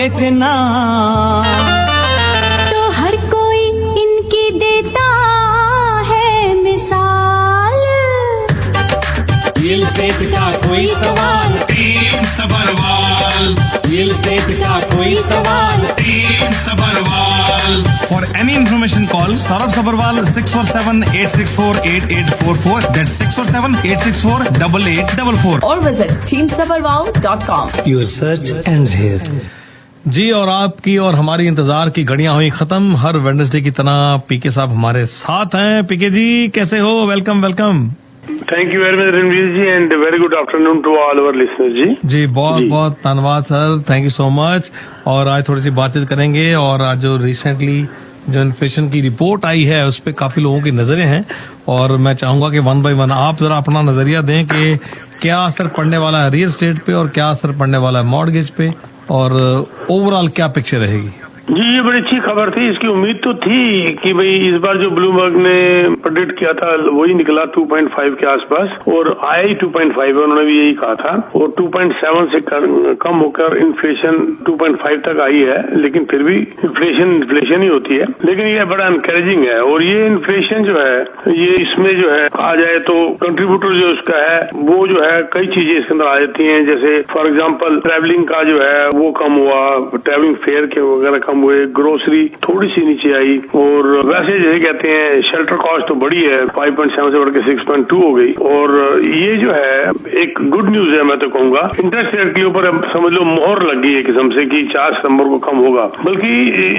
बेचना। तो हर कोई इनकी देता है मिसाल। रियल एस्टेट का कोई सवाल, टीम सबरवाल। रियल एस्टेट का कोई सवाल, team Sabharwal. For any information, call Saurabh Sabharwal 647-864-8844. That's 647-864-8844. or visit teamsabarwal.com. Your search ends here. जी, और आपकी और हमारी इंतजार की घड़ियां हुई खत्म। हर वेडनेसडे की तरह पीके साहब हमारे साथ हैं। पीके जी कैसे हो? Welcome welcome. Thank you very much Ranveer ji and very good afternoon to all our listeners जी। जी बहुत बहुत धन्यवाद sir, thank you so much. और आज थोड़ी सी बातचीत करेंगे। और आज जो रिसेंटली जो इन्फ्लेशन की रिपोर्ट आई है उस पर काफी लोगों की नजरें हैं, और मैं चाहूंगा कि वन बाय वन आप जरा अपना नजरिया दें कि क्या असर पड़ने वाला है रियल एस्टेट पे और क्या असर पड़ने वाला है मॉर्गेज पे, और ओवरऑल क्या पिक्चर रहेगी। जी, ये बड़ी अच्छी खबर थी। इसकी उम्मीद तो थी कि भाई इस बार जो ब्लूमबर्ग ने प्रेडिक्ट किया था वही निकला 2.5 के आसपास, और आया ही 2.5 है। उन्होंने भी यही कहा था, और 2.7 से कम होकर इन्फ्लेशन 2.5 तक आई है। लेकिन फिर भी इन्फ्लेशन ही होती है। लेकिन ये बड़ा एनकरेजिंग है। और ये इन्फ्लेशन जो है, ये इसमें जो है कहा जाए तो कंट्रीब्यूटर जो उसका है वो जो है कई चीजें इसके अंदर आ जाती हैं। जैसे फॉर एग्जाम्पल ट्रैवलिंग का जो है वो कम हुआ, ट्रैवलिंग फेयर के वगैरह कम हुए, ग्रोसरी थोड़ी सी नीचे आई, और वैसे जैसे कहते हैं शेल्टर कॉस्ट तो बड़ी है, 5.7 से बढ़ के 6.2 हो गई। और ये जो है एक गुड न्यूज है, मैं तो कहूंगा। इंटरेस्ट रेट के ऊपर समझ लो मोहर लग गई है किस्म से कि 4 सितंबर को कम होगा। बल्कि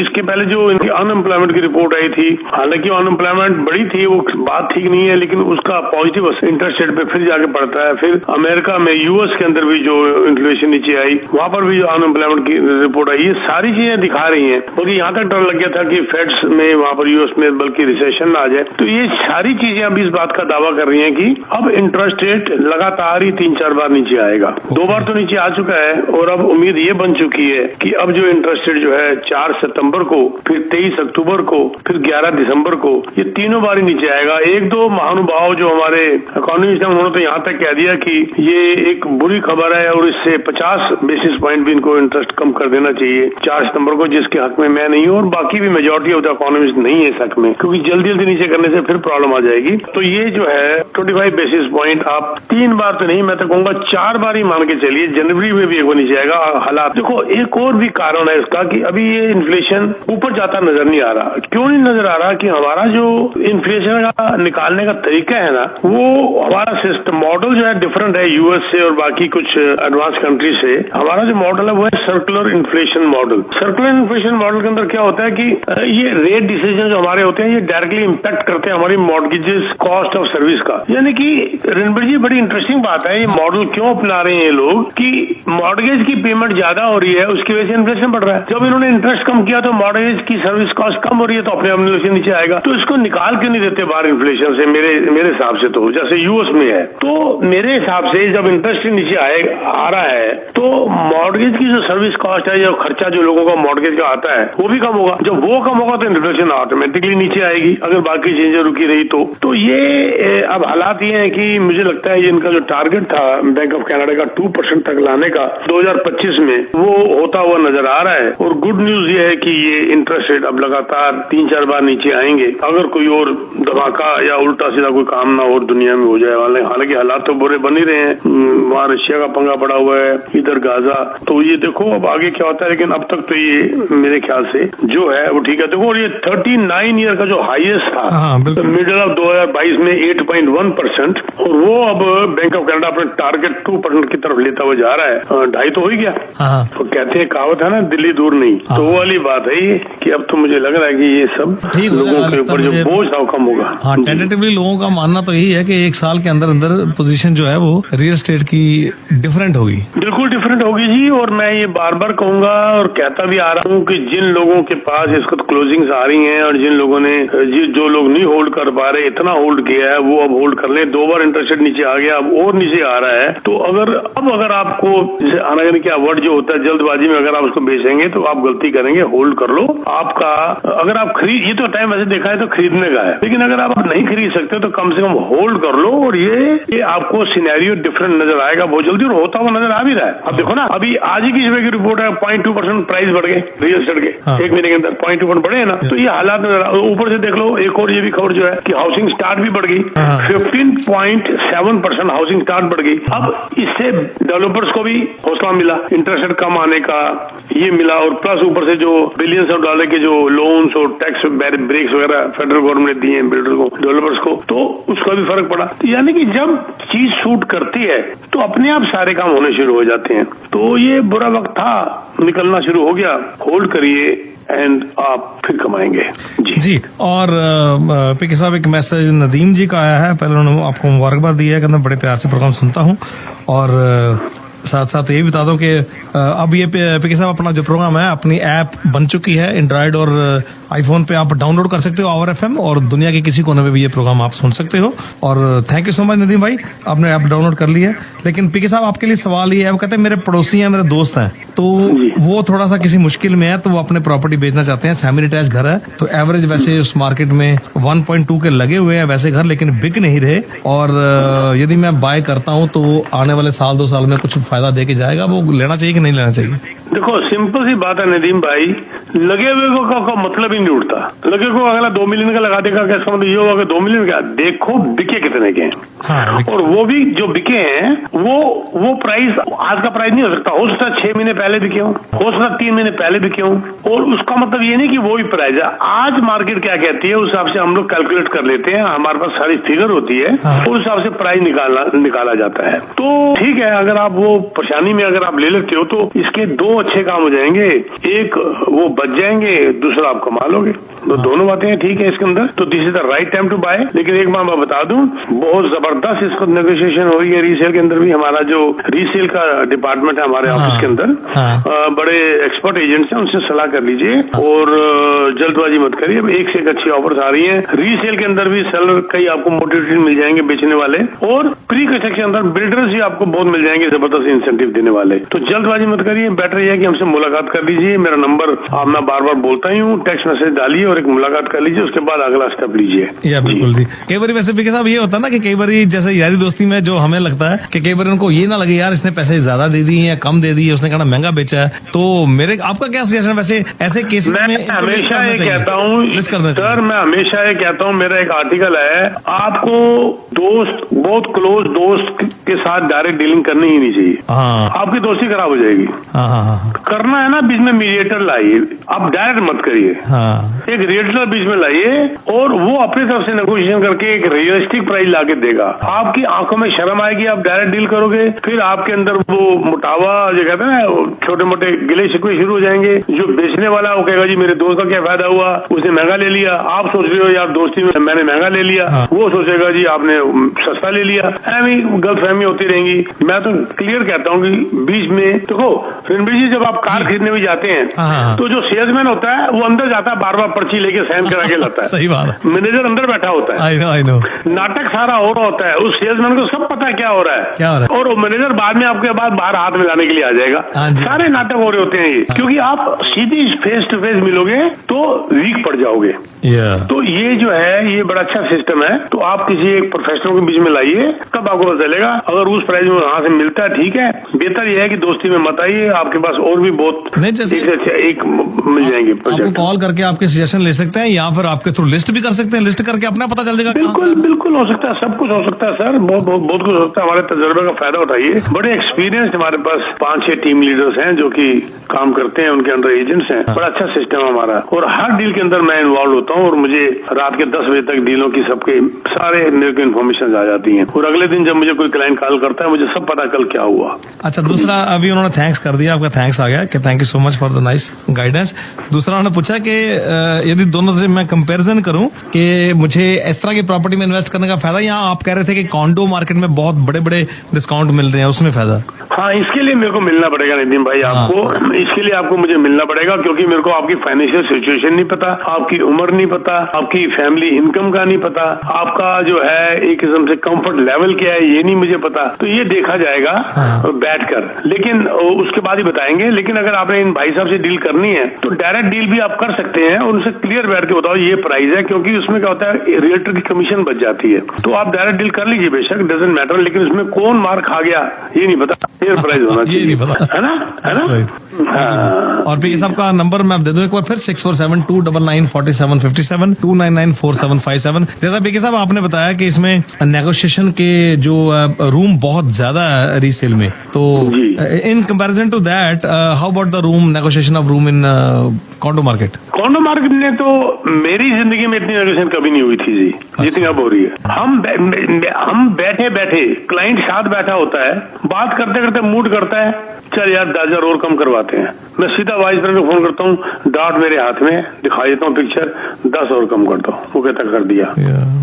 इसके पहले जो इनकी अनएम्प्लॉयमेंट की रिपोर्ट आई थी, हालांकि अनएम्प्लॉयमेंट बड़ी थी, वो बात ठीक नहीं है, लेकिन उसका पॉजिटिव इंटरेस्ट रेट पे फिर जाके पड़ता है। फिर अमेरिका में यूएस के अंदर भी जो इन्फ्लेशन नीचे आई, वहां पर भी जो अनएम्प्लॉयमेंट की रिपोर्ट आई, ये सारी चीजें दिखा रही है। बल्कि यहाँ तक डर लग गया था कि फेड्स में वहां पर यूएस में बल्कि रिसेशन ना आ जाए। तो ये सारी चीजें अब इस बात का दावा कर रही हैं कि अब इंटरेस्ट रेट लगातार ही 3-4 बार नीचे आएगा। 2 बार तो नीचे आ चुका है, और अब उम्मीद ये बन चुकी है कि अब जो इंटरेस्ट रेट जो है 4 सितंबर को, फिर 23 अक्टूबर को, फिर 11 दिसंबर को, ये तीनों बार ही नीचे आएगा। 1-2 महानुभाव जो हमारे इकोनॉमिस्ट हैं उन्होंने तो यहाँ तक कह दिया कि ये एक बुरी खबर है, और इससे 50 बेसिस पॉइंट भी इनको इंटरेस्ट कम कर देना चाहिए 4 सितंबर को, जिसके हक में मैं नहीं हूँ और बाकी भी मेजोरिटी ऑफ द इकोनॉमिस्ट नहीं है इस हक में, क्योंकि जल्दी जल्दी नीचे करने से फिर प्रॉब्लम आ जाएगी। तो ये जो है 25 बेसिस पॉइंट आप 3 बार तो नहीं, मैं तो कहूंगा 4 बार ही मान के चलिए। जनवरी में भी एक बार नीचे आएगा। हालात देखो, एक और भी कारण है इसका कि अभी ये इन्फ्लेशन ऊपर जाता नजर नहीं आ रहा। क्यों नहीं नजर आ रहा? कि हमारा जो इन्फ्लेशन का निकालने का तरीका है ना, वो हमारा सिस्टम मॉडल जो है डिफरेंट है यूएस से और बाकी कुछ एडवांस कंट्री से। हमारा जो मॉडल है वो है circular inflation model. Circular inflation model के अंदर क्या होता है कि ये रेट डिसीजन जो हमारे होते हैं ये डायरेक्टली इम्पैक्ट करते हैं हमारी मॉर्गेजेस कॉस्ट ऑफ सर्विस का। यानी कि रणबीर जी बड़ी इंटरेस्टिंग बात है, ये मॉडल क्यों अपना रहे हैं ये लोग कि मॉर्गेज की पेमेंट ज्यादा हो रही है, उसकी वजह से इन्फ्लेशन बढ़ रहा है। जब इन्होंने इंटरेस्ट कम किया तो मॉर्गेज की सर्विस कॉस्ट कम हो रही है, तो अपने इन्फ्लेशन नीचे आएगा। तो इसको निकाल के नहीं देते बाहर इन्फ्लेशन से, मेरे हिसाब से तो जैसे यूएस में है। तो मेरे हिसाब से जब इंटरेस्ट नीचे आ रहा है तो मॉर्गेज की जो सर्विस कॉस्ट है, जो खर्चा जो लोगों का मॉर्गेज का आता है वो भी कम होगा। जब वो कम होगा तो इन्फ्लेशन ऑटोमेटिकली नीचे आएगी, अगर बाकी चीजें रुकी रही तो ये अब हालात ये है कि मुझे लगता है इनका जो टारगेट था बैंक ऑफ कनाडा का 2% तक लाने का 2025 में, वो होता हुआ नजर आ रहा है। और गुड न्यूज ये है कि ये इंटरेस्ट रेट अब लगातार 3-4 बार नीचे आएंगे, अगर कोई और धमाका या उल्टा सीधा कोई काम ना और दुनिया में हो जाए। हालांकि हालात तो बुरे बन ही रहे हैं, वहाँ रशिया का पंगा पड़ा हुआ है, इधर गाजा, तो ये देखो अब आगे क्या होता है। लेकिन अब तक तो ये मेरे ख्याल से जो है वो ठीक है। देखो, और ये 39 ईयर का जो हाईएस्ट था मिडल ऑफ 2022 में 8.1%, और वो अब बैंक ऑफ कनाडा अपने टारगेट 2% की तरफ लेता हुआ जा रहा है। 2.5 तो हो ही गया। तो कहते हैं कहावत है ना, दिल्ली दूर नहीं, तो वो वाली बात है ये कि अब तो मुझे लग रहा है कि ये सब लोगों के ऊपर जो बोझ था वो कम होगा। हाँ, टेंटेटिवली लोगों का मानना तो यही है कि 1 साल के अंदर अंदर पोजीशन जो है वो रियल एस्टेट की डिफरेंट होगी। बिल्कुल डिफरेंट होगी जी। और मैं ये बार बार कहूंगा और कहता भी आ रहा हूँ कि जिन लोगों के पास इसको क्लोजिंग्स आ रही हैं और जिन लोगों ने जो लोग नहीं होल्ड कर पा रहे, इतना होल्ड किया है, वो अब होल्ड कर ले। 2 बार इंटरेस्ट रेट नीचे आ गया, अब और नीचे आ रहा है। तो अगर आपको आनाकानी क्या वर्ड जो होता है, जल्दबाजी में अगर आप उसको बेचेंगे तो आप गलती करेंगे। होल्ड कर लो। आपका अगर आप खरीद, ये तो टाइम वैसे देखा है तो खरीदने का है, लेकिन अगर आप नहीं खरीद सकते तो कम से कम होल्ड कर लो। और ये आपको सिनेरियो डिफरेंट नजर आएगा बहुत जल्दी, और होता हुआ नजर आ भी रहा है। अब देखो ना, अब अभी आज ही की सुबह की रिपोर्ट है 0.2% प्राइस बढ़ गए रियल एस्टेट के, हाँ। एक महीने के अंदर 0.2% बढ़े हैं ना। तो ये हालात नजर ऊपर से देख लो। एक और ये भी खबर जो है कि हाउसिंग स्टार्ट भी बढ़ गई, 15.7% हाउसिंग स्टार्ट बढ़ गई। अब इससे डेवलपर्स को भी हौसला मिला, इंटरेस्ट रेट कम आने का ये मिला, और प्लस ऊपर से जो बिलियंस ऑफ डॉलर के जो लोन्स और टैक्स ब्रेक्स वगैरह फेडरल गवर्नमेंट ने दिए हैं बिल्डर को, डेवलपर्स को, तो उसका भी फर्क पड़ा। यानी कि जब चीज शूट करती है तो अपने आप सारे काम होने शुरू हो जाते हैं। तो ये बुरा वक्त था, निकलना शुरू हो गया। होल्ड करिए एंड आप फिर कमाएंगे। जी। और पीके साहब, एक मैसेज नदीम जी का आया है। पहले उन्होंने आपको मुबारकबाद दी है, कहते हैं बड़े प्यार से प्रोग्राम सुनता हूँ, और साथ साथ ये बता दो कि अब ये पीके साहब अपना जो प्रोग्राम है, अपनी ऐप बन चुकी है एंड्रॉइड और आईफोन पे, आप डाउनलोड कर सकते हो आवर FM, और दुनिया के किसी कोने में भी ये प्रोग्राम आप सुन सकते हो। और thank you so much Nadeem भाई, आपने ऐप डाउनलोड कर ली है। लेकिन पीके साहब, आपके लिए सवाल ये है, वो कहते हैं मेरे पड़ोसी हैं, मेरे दोस्त हैं, तो वो थोड़ा सा किसी मुश्किल में है, तो वो अपने प्रॉपर्टी बेचना चाहते हैं, सेमी डिटैच घर है, तो एवरेज वैसे उस मार्केट में 1.2 के लगे हुए हैं वैसे घर, लेकिन बिक नहीं रहे, और यदि मैं बाय करता हूँ तो आने वाले 2 साल में कुछ फायदा दे के जाएगा, वो लेना चाहिए कि नहीं लेना चाहिए? देखो, सिंपल सी बात है नदीम भाई, लगे हुए को मतलब ही नहीं उठता। लगे को अगला 2 मिलियन का लगा देगा, क्या समझ ये होगा 2 मिलियन का? देखो बिके कितने के हैं। हाँ, और वो भी जो बिके हैं वो प्राइस आज का प्राइस नहीं हो सकता। हो सकता 6 महीने पहले बिके हो सकता 3 महीने पहले बिके हों, और उसका मतलब ये नहीं कि वो ही प्राइस है। आज मार्केट क्या कहती है उस हिसाब से हम लोग कैलकुलेट कर लेते हैं, हमारे पास सारी फिगर होती है, उस हिसाब से प्राइस निकाला जाता है। तो ठीक है, अगर आप वो परेशानी में अगर आप ले लेते हो तो इसके 2 अच्छे काम हो जाएंगे, एक वो बच जाएंगे, दूसरा आप कमा लोगे। तो दोनों बातें ठीक है इसके अंदर। तो this is the right time to buy. लेकिन एक बात मैं बता दूं, बहुत जबरदस्त इसको नेगोशिएशन हो रही है रीसेल के अंदर भी। हमारा जो रीसेल का डिपार्टमेंट है हमारे ऑफिस के अंदर, बड़े एक्सपर्ट एजेंट्स हैं, उनसे सलाह कर लीजिए और जल्दबाजी मत करिए। एक से एक अच्छी ऑफर्स आ रही हैं रीसेल के अंदर भी। सेलर कई आपको मोटिवेटेड मिल जाएंगे बेचने वाले, और प्री कंस्ट्रक्शन के अंदर बिल्डर्स भी आपको बहुत मिल जाएंगे जबरदस्त इंसेंटिव देने वाले। तो जल्दबाजी मत करिए, बेटर यह है कि हमसे मुलाकात कर लीजिए। मेरा नंबर मैं बार बार बोलता ही हूँ, टेक्स्ट मैसेज डालिए और एक मुलाकात कर लीजिए, उसके बाद अगला स्टेप लीजिए। या बिल्कुल जी। कई बार वैसे भी साहब ये होता है ना कि कई बार जैसे यारी दोस्ती में जो हमें लगता है कि कई बार उनको ये ना लगे यार इसने पैसे ज्यादा दे दिए या कम दे दिए, उसने कहना महंगा बेचा है। तो मेरे आपका क्या सजेशन वैसे ऐसे केस में? मैं हमेशा ये कहता हूँ सर, मैं हमेशा ये कहता हूँ, मेरा एक आर्टिकल है, आपको दोस्त, बहुत क्लोज दोस्त के साथ डायरेक्ट डीलिंग करनी ही नहीं चाहिए। आपकी दोस्ती खराब हो जाएगी। करना है ना, बीच में मीडिएटर लाइए, आप डायरेक्ट मत करिए। एक रीडर बीच में लाइए और वो अपनी तरफ से नेगोशिएशन करके एक रियलिस्टिक प्राइस लाके देगा। आपकी आंखों में शर्म आएगी, आप डायरेक्ट डील करोगे, फिर आपके अंदर वो मुटावा जो कहते हैं ना, छोटे मोटे गिले शिकवे शुरू हो जाएंगे। जो बेचने वाला वो कहेगा जी मेरे दोस्त का क्या फायदा हुआ, उसने महंगा ले लिया। आप सोच रहे हो यार दोस्ती में मैंने महंगा ले लिया, वो सोचेगा जी आपने सस्ता ले लिया। गलतफहमी होती रहेंगी। मैं तो क्लियर कहता हूँ कि बीच में देखो रणबीर जी, जब आप कार खरीदने भी जाते हैं तो जो सेल्समैन होता है वो अंदर जाता है, बार बार पर्ची लेके साइन करा के लाता है। सही बात है। मैनेजर अंदर बैठा होता है। I know. नाटक सारा हो रहा होता है, उस सेल्समैन को सब पता है क्या हो रहा है, और वो मैनेजर बाद में आपके बाद बाहर हाथ मिलाने के लिए आ जाएगा। सारे नाटक हो रहे होते हैं ये, क्योंकि आप सीधी फेस टू फेस मिलोगे तो वीक पड़ जाओगे। तो ये जो है ये बड़ा अच्छा सिस्टम है। तो आप किसी एक प्रोफेशनल के बीच में लाइए, तब आपको पता चलेगा। अगर उस प्राइस में वहां से मिलता है ठीक है, बेहतर यह है कि दोस्ती में मत आइए, आपके पास और भी बहुत एक मिल जाएंगे। आपको कॉल करके आपके सजेशन ले सकते हैं, या फिर आपके थ्रू लिस्ट भी कर सकते हैं, लिस्ट करके अपना पता चल जाएगा। बिल्कुल हो सकता है, सब कुछ हो सकता है सर, बहुत कुछ हो सकता है। हमारे तजुर्बे का फायदा उठाइए। बड़े एक्सपीरियंस हमारे पास 5-6 टीम लीडर्स हैं जो कि काम करते हैं, उनके अंदर एजेंट्स हैं। बड़ा अच्छा सिस्टम है हमारा, और हर डील के अंदर मैं इन्वॉल्व होता हूँ, और मुझे रात के 10 बजे तक डीलों की सबके सारे मेरे को इन्फॉर्मेशन आ जाती है, और अगले दिन जब मुझे कोई क्लाइंट कॉल करता है मुझे सब पता कल क्या हुआ। अच्छा, दूसरा अभी उन्होंने थैंक्स कर दिया, आपका थैंक्स आ गया कि thank you so much for the nice guidance. दूसरा उन्होंने पूछा कि यदि दोनों से मैं कंपैरिजन करूं कि मुझे इस तरह की प्रॉपर्टी में इन्वेस्ट करने का फायदा, यहाँ आप कह रहे थे कि कॉन्डो मार्केट में बहुत बड़े बड़े डिस्काउंट मिल रहे हैं, उसमें फायदा? हाँ, इसके लिए मेरे को मिलना पड़ेगा नितिन भाई, आपको इसके लिए आपको मुझे मिलना पड़ेगा, क्योंकि मेरे को आपकी फाइनेंशियल सिचुएशन नहीं पता, आपकी उम्र नहीं पता, आपकी फैमिली इनकम का नहीं पता, आपका जो है एक किस्म से कंफर्ट लेवल क्या है ये नहीं मुझे पता। तो ये देखा जाएगा बैठकर, लेकिन उसके बाद ही बताएंगे। लेकिन अगर आपने इन भाई साहब से डील करनी है तो डायरेक्ट डील भी आप कर सकते हैं, उनसे क्लियर बैठ के बताओ ये प्राइस है, क्योंकि उसमें क्या होता है रियल्टर की कमीशन बच जाती है। तो आप डायरेक्ट डील कर लीजिए, बेशक डजंट मैटर, लेकिन उसमें कौन मार खा गया ये नहीं पता। फेयर प्राइस होना ये चाहिए, नहीं पता। है ना, है ना? Right. हाँ। और पीके साहब का नंबर मैं दे दूं एक बार फिर 6472994757 2994757। जैसा पीके साहब आपने बताया कि इसमें नेगोशिएशन के जो रूम बहुत ज्यादा है रीसेल में, तो in comparison to that how about the room negotiation of room in condo market? Condo market में तो मेरी जिंदगी में इतनी नेगोशिएशन कभी नहीं हुई थी जी, जितनी अब हो रही है। हम बैठे बैठे क्लाइंट साथ बैठा होता है, बात करते करते मूड करता है, चल यार 10,000 और कम करवाते हैं। मैं सीधा वाइस प्रेसिडेंट को फोन करता हूँ, डाट मेरे हाथ में दिखा देता हूँ पिक्चर, 10 और कम कर दो, वो कहता कर दिया।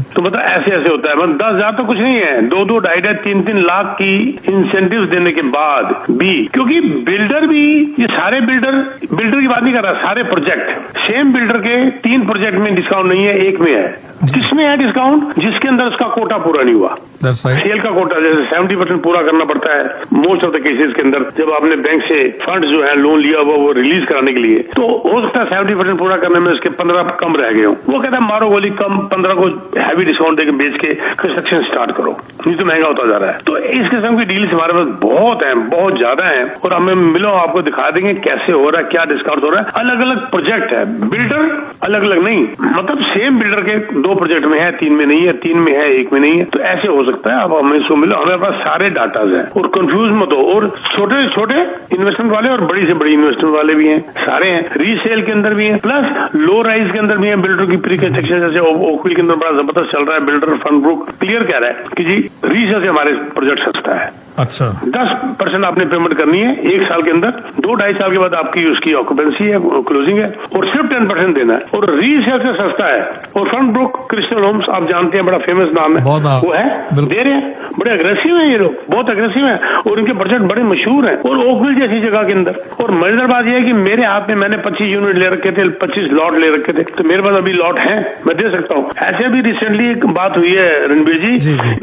तो मतलब ऐसे ऐसे होता है। मतलब 10,000 तो कुछ नहीं है, 2-2, 2.5, 3-3 लाख की इंसेंटिव देने के बाद भी, क्योंकि बिल्डर भी, ये सारे बिल्डर की बात नहीं कर रहा, सारे प्रोजेक्ट सेम बिल्डर के 3 प्रोजेक्ट में डिस्काउंट नहीं है, एक में है। किसमें है डिस्काउंट? जिसके अंदर उसका कोटा पूरा नहीं हुआ। सेल का कोटा जैसे 70% पूरा करना पड़ता है मोस्ट ऑफ द केसेस के अंदर, जब आपने बैंक से फंड जो है लोन लिया हुआ वो रिलीज कराने के लिए, तो हो सकता है 70% पूरा करने में उसके 15 कम रह गए हो। वो कहता है मारो गोली, कम 15 को हैवी डिस्काउंट देकर बेच के कंस्ट्रक्शन स्टार्ट करो, नहीं तो महंगा होता जा रहा है। तो इस किस्म की डील्स हमारे पास बहुत है, बहुत ज्यादा है, और हमें मिलो आपको दिखा देंगे कैसे हो रहा है, क्या डिस्काउंट हो रहा है। अलग अलग प्रोजेक्ट है, बिल्डर अलग अलग नहीं, मतलब सेम बिल्डर के 2 प्रोजेक्ट में है, 3 में नहीं है, 3 में है, 1 में नहीं है, तो ऐसे हो सकता है। अब हमें इसको मिलो, हमारे पास सारे डाटाज हैं, और कंफ्यूज मत हो। और छोटे से छोटे इन्वेस्टमेंट वाले और बड़ी से बड़ी इन्वेस्टमेंट वाले भी हैं, सारे हैं। रीसेल के अंदर भी हैं, प्लस लो राइज के अंदर भी है। बिल्डर की प्री कंस्ट्रक्शन जैसे ओकविल के अंदर बड़ा जबरदस्त चल रहा है। बिल्डर फंड ग्रुप क्लियर कह रहा है कि जी रीसेल से हमारे प्रोजेक्ट सस्ता है। अच्छा, 10% आपने पेमेंट करनी है 1 साल के अंदर, 2-2.5 साल के बाद आपकी उसकी ऑक्यूपेंसी है, क्लोजिंग है, और सिर्फ 10% देना है, और रीसेल से सस्ता है। और फंड ब्रोक क्रिस्टल होम्स आप जानते हैं, बड़ा फेमस नाम है, वो है, दे रहे हैं, बड़े अग्रेसिव है ये लोग, बहुत अग्रेसिव है, और इनके प्रोजेक्ट बड़े मशहूर हैं, और ओकविल जैसी जगह के अंदर। और मजेदार बात यह है कि मेरे हाथ में मैंने 25 यूनिट ले रखे थे, 25 लॉट ले रखे थे, तो मेरे पास अभी लॉट है, मैं दे सकता हूँ। ऐसे भी रिसेंटली एक बात हुई है रणबीर जी,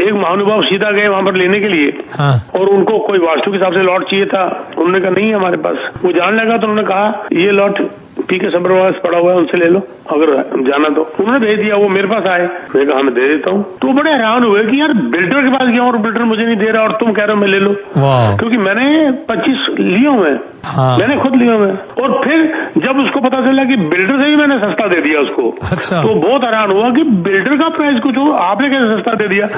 एक महानुभाव सीधा गए वहां पर लेने के लिए, और उनको कोई वास्तु के हिसाब से लॉट चाहिए था, उन्होंने कहा नहीं है हमारे पास। वो जान लगा तो उन्होंने कहा ये लॉट पीके सब्रवास पड़ा हुआ है, उनसे ले लो अगर जाना तो। उन्होंने भेज दिया, वो मेरे पास आए, मैंने कहा मैं दे देता हूँ। तो बड़े हैरान हुए कि यार बिल्डर के पास गया और बिल्डर मुझे नहीं दे रहा, और तुम कह रहे हो मैं ले लो, क्योंकि मैंने 25 लिए हुए हैं, मैंने खुद लिए हुए हैं। और फिर जब उसको पता चला कि बिल्डर से ही मैंने सस्ता दे दिया उसको, तो बहुत हैरान हुआ कि बिल्डर का प्राइस कुछ हो, आपने कैसे सस्ता दे दिया।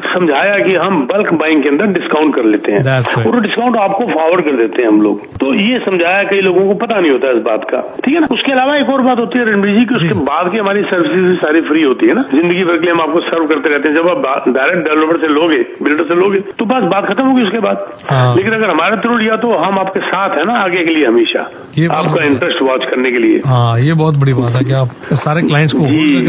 समझाया कि हम बल्क बाइंग के अंदर डिस्काउंट कर लेते हैं, और डिस्काउंट आपको फॉरवर्ड कर देते हैं हम लोग। तो ये समझाया, कई लोगों को पता नहीं होता इस बात का, ठीक है ना। उसके अलावा एक और बात होती है रणबीर जी, कि उसके बाद की हमारी सर्विसेज सारी फ्री होती है ना, जिंदगी भर के लिए हम आपको सर्व करते रहते हैं। जब आप डायरेक्ट डेवलपर से लोगे, बिल्डर से लोगे, तो बस बात खत्म होगी उसके बाद। लेकिन अगर हमारे थ्रू लिया तो हम आपके साथ है ना आगे के लिए, हमेशा आपका इंटरेस्ट वॉच करने के लिए। हाँ, ये बहुत बड़ी बात है कि आप सारे क्लाइंट्स को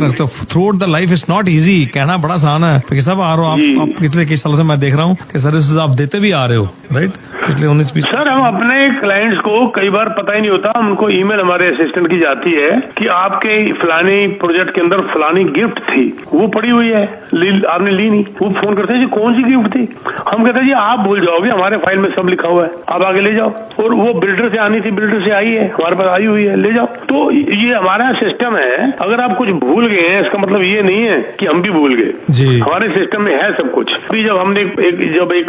रखते हो through out the life. It's not easy, कहना बड़ा आसान है, क्योंकि सब आ रहे हो आप पिछले कई सालों से मैं देख रहा हूँ कि सर्विसेज आप देते भी आ रहे हो, राइट, पिछले 19-20। सर हम अपने क्लाइंट्स को कई बार पता ही नहीं होता, उनको ईमेल हमारे असिस्टेंट की जाती है कि आपके फलानी प्रोजेक्ट के अंदर फलानी गिफ्ट थी, वो पड़ी हुई है, आपने ली नहीं। वो फोन करते हैं जी कौन सी गिफ्ट थी, हम कहते हैं जी आप भूल जाओगे, हमारे फाइल में सब लिखा हुआ है, आप आगे ले जाओ। और वो बिल्डर से आनी थी, बिल्डर से आई है, हमारे पास आई हुई है, ले जाओ। तो ये हमारा सिस्टम है। अगर आप कुछ भूल गए हैं, इसका मतलब ये नहीं है कि हम भी भूल गए, हमारे सिस्टम में है सब कुछ। अभी जब हमने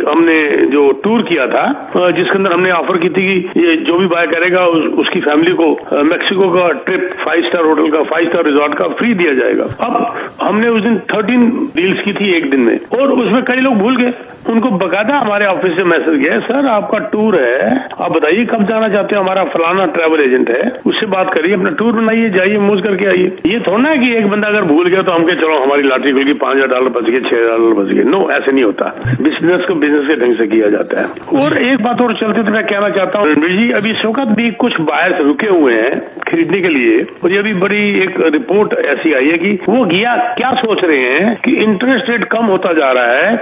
हमने जो टूर किया था, जिसके अंदर हमने ऑफर की थी कि ये जो भी बाय करेगा उसकी फैमिली को मैक्सिको का ट्रिप 5 स्टार होटल का, 5 स्टार रिजॉर्ट का फ्री दिया जाएगा। अब हमने उस दिन 13 डील्स की थी एक दिन में, और उसमें कई लोग भूल गए। उनको बकायदा हमारे ऑफिस से मैसेज गया, सर आपका टूर है, आप बताइए कब जाना चाहते हो, हमारा फलाना ट्रैवल एजेंट है, उससे बात करिए, अपना टूर बनाइए, जाइए मौज करके आइए। ये थोड़ा ना कि एक बंदा अगर भूल गया तो हम कहे चलो हमारी लॉटरी खुल गई, $5,000 बच गए, $6,000 बच गए। नो, ऐसे नहीं होता। बिजनेस को बिजनेस के ढंग से किया जाता है। और एक बात और चलते तो मैं कहना चाहता हूँ रणबीर जी, अभी इस वक्त भी कुछ बायर्स रुके हुए हैं खरीदने के लिए, और ये अभी बड़ी एक रिपोर्ट ऐसी आई है कि वो क्या सोच रहे हैं कि इंटरेस्ट रेट कम होता जा रहा है,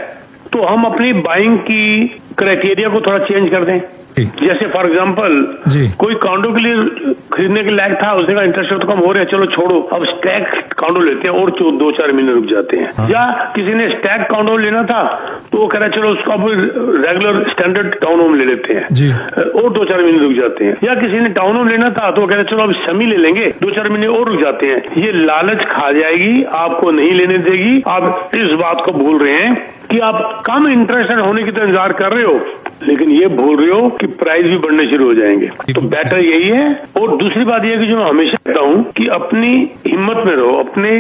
तो हम अपनी बाइंग की क्राइटेरिया को थोड़ा चेंज कर दें। जैसे फॉर एग्जांपल कोई कॉन्डो के लिए खरीदने के लायक था, उसने कहा इंटरेस्ट रेट तो कम हो रहे हैं, चलो छोड़ो, अब स्टैक कॉन्डो लेते हैं और 2-4 महीने रुक जाते हैं। या किसी ने स्टैक कॉन्डो लेना था तो वो कह रहा है चलो उसको अब रेगुलर स्टैंडर्ड टाउन होम ले लेते हैं और 2-4 महीने रुक जाते हैं। या किसी ने टाउन होम लेना था तो वो कह रहे चलो अब सेमी ले लेंगे, 2-4 महीने और रुक जाते हैं। ये लालच खा जाएगी, आपको नहीं लेने देगी। आप इस बात को भूल रहे हैं कि आप कम इंटरेस्टेड होने की तो इंतजार कर रहे हो, लेकिन ये भूल रहे हो कि प्राइस भी बढ़ने शुरू हो जाएंगे। तो बेटर यही है। और दूसरी बात यह है कि जो मैं हमेशा कहता हूं कि अपनी हिम्मत में रहो, अपनी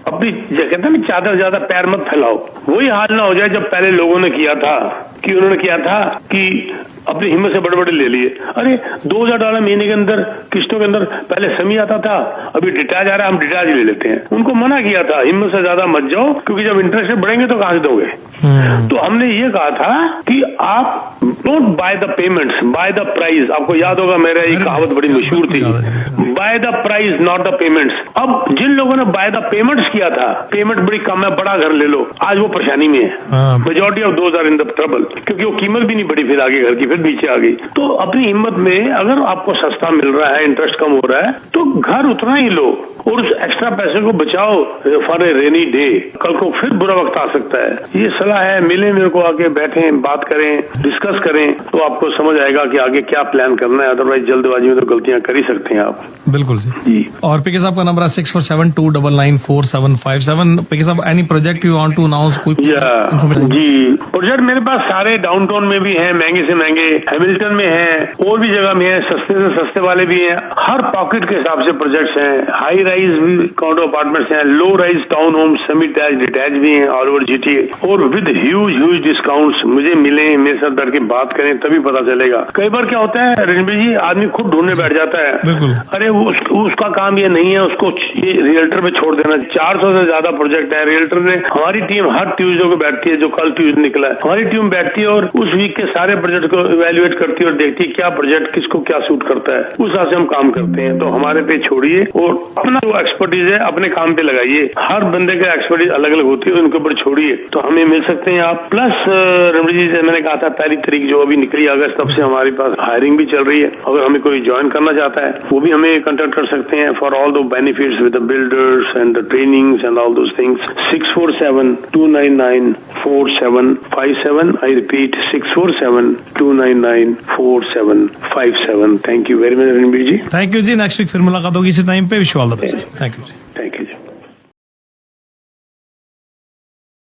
कहते हैं ना, चादर ज्यादा पैर मत फैलाओ। वही हाल ना हो जाए जब पहले लोगों ने किया था, कि उन्होंने किया था कि अपनी हिम्मत से बड़े बड़े ले लिए। अरे $2,000 महीने के अंदर किस्तों के अंदर पहले सेमी आता था, अभी डिटैच आ रहा है, हम डिटैच ले लेते हैं। उनको मना किया था हिम्मत से ज्यादा मत जाओ, क्योंकि जब इंटरेस्ट बढ़ेंगे तो कहां से दोगे। तो हमने ये कहा था कि आप don't by the payments, by the price. आपको याद होगा मेरा एक कहावत बड़ी मशहूर थी, by the price not the payments. अब जिन लोगों ने बाय द पेमेंट्स किया था, पेमेंट बड़ी कम है, बड़ा घर ले लो, आज वो परेशानी में है। Majority of those are in the trouble, क्योंकि वो कीमत भी नहीं बढ़ी फिर आगे घर की, फिर नीचे आ गई। तो अपनी हिम्मत में अगर आपको सस्ता मिल रहा है, इंटरेस्ट कम हो रहा है, तो घर उतना ही लो और उस एक्स्ट्रा पैसे को बचाओ फॉर ए रेनी डे। कल को फिर बुरा वक्त आ सकता है। ये सलाह है, मिले मेरे को, आके बैठें, बात करें, डिस्कस करें, तो आपको समझ आएगा कि आगे क्या प्लान करना है। अदरवाइज जल्दबाजी में तो गलतियां कर ही सकते हैं आप। बिल्कुल जी। और पीके साहब का नंबर है 6472994757। पीके साहब, any project you want to announce? कोई जी, प्रोजेक्ट मेरे पास सारे डाउनटाउन में भी हैं, महंगे से महंगे, हैमिल्टन में हैं, और भी जगह में है, सस्ते से सस्ते वाले भी हैं। हर पॉकेट के हिसाब से प्रोजेक्ट्स हैं। हाई राइज भी कॉन्डो अपार्टमेंट्स हैं, low rise town home, semi टैच, डिटैच भी हैं ऑल ओवर जीटीए, और विद ह्यूज डिस्काउंट्स। मुझे मिले, मेरे साथ बैठ के बात करें, तभी पता चलेगा। कई बार क्या होता है रणबीर जी, आदमी खुद ढूंढने बैठ जाता है, अरे उसका काम ये नहीं है, उसको ये रियल्टर पे छोड़ देना। 400 से ज्यादा प्रोजेक्ट है। रियल्टर ने, हमारी टीम हर ट्यूजडे को बैठती है, जो कल ट्यूजडे निकला है, हमारी टीम बैठती है और उस वीक के सारे प्रोजेक्ट को इवेल्युएट करती है और देखती है क्या प्रोजेक्ट किसको क्या सूट करता है, उस हिसाब से हम काम करते हैं। तो हमारे पे छोड़िए और अपना जो एक्सपर्टीज है अपने काम पे लगाइए। हर बंदे का एक्सपर्टीज अलग अलग होती है, उनके ऊपर छोड़िए, तो हमें मिल सकते हैं आप। प्लस रमणी जी से मैंने कहा था 1 तारीख जो अभी निकली अगस्त, तब से हमारे पास हायरिंग भी चल रही है। अगर हमें कोई ज्वाइन करना चाहता है वो भी हमें कांटेक्ट कर सकते हैं for all the benefits with the builders and the trainings and all those things. 647-299-4757। I repeat 647-299-4757। Thank you very much Ranbir ji. Thank you ji. Next week फिर मुलाकात होगी इसी टाइम पे। Wish you all the best. Thank you ji. Thank you ji.